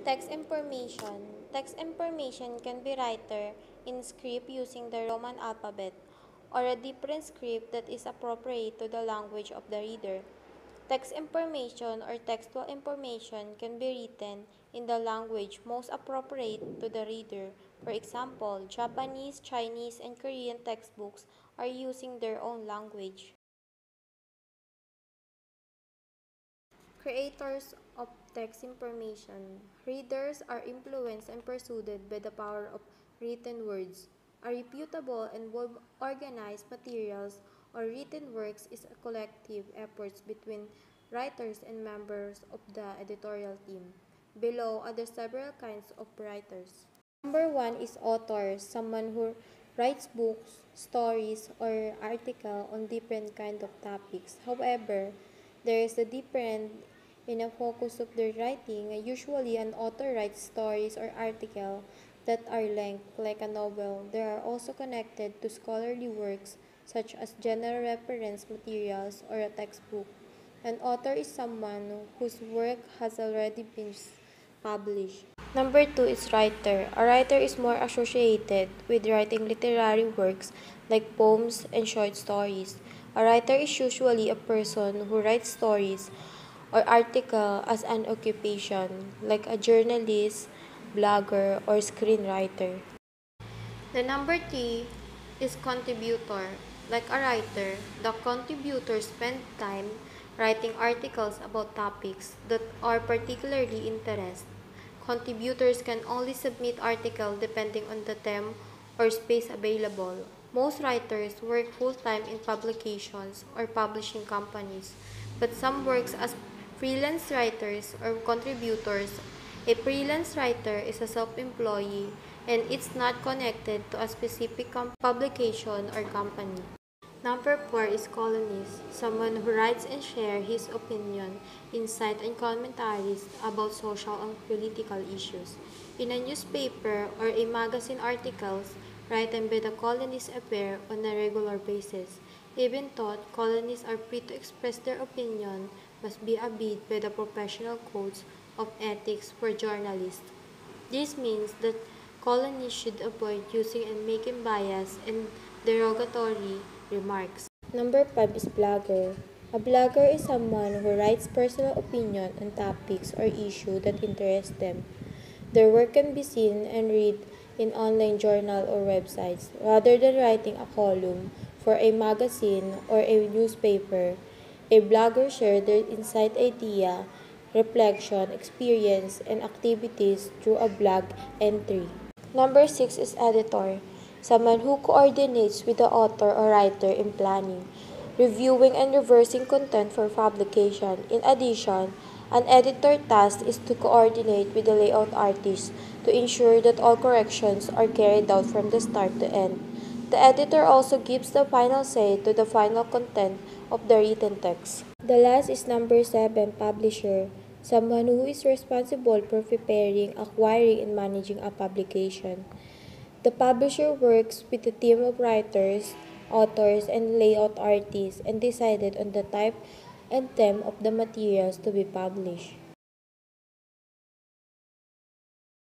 Text information. Text information can be written in script using the Roman alphabet or a different script that is appropriate to the language of the reader. Text information or textual information can be written in the language most appropriate to the reader. For example, Japanese, Chinese, and Korean textbooks are using their own language. Creators of text information. Readers are influenced and persuaded by the power of written words. A reputable and well-organized materials or written works is a collective effort between writers and members of the editorial team. Below are the several kinds of writers. Number one is author, someone who writes books, stories, or article on different kind of topics. However, there is a difference in a focus of their writing. Usually, an author writes stories or article that are length, like a novel. They are also connected to scholarly works such as general reference materials or a textbook. An author is someone whose work has already been published. Number two is writer. A writer is more associated with writing literary works like poems and short stories. A writer is usually a person who writes stories or article as an occupation, like a journalist, blogger, or screenwriter. The number three is contributor. Like a writer, the contributor spends time writing articles about topics that are particularly interesting. Contributors can only submit articles depending on the theme or space available. Most writers work full-time in publications or publishing companies, but some works as freelance writers or contributors. A freelance writer is a self-employee and it's not connected to a specific publication or company. Number four is columnist, someone who writes and shares his opinion, insight, and commentaries about social and political issues. In a newspaper or a magazine articles written by the columnists appear on a regular basis. Even though columnists are free to express their opinion, must be abide by the professional codes of ethics for journalists. This means that columnists should avoid using and making biased and derogatory remarks. Number five is blogger. A blogger is someone who writes personal opinion on topics or issues that interest them. Their work can be seen and read in online journal or websites. Rather than writing a column for a magazine or a newspaper, a blogger shares their insight idea, reflection, experience, and activities through a blog entry. Number six is editor, someone who coordinates with the author or writer in planning, reviewing, and reversing content for publication. In addition, an editor task is to coordinate with the layout artist to ensure that all corrections are carried out from the start to end. The editor also gives the final say to the final content of the written text. The last is number seven, publisher, someone who is responsible for preparing, acquiring, and managing a publication. The publisher works with a team of writers, authors, and layout artists and decided on the type and theme of the materials to be published.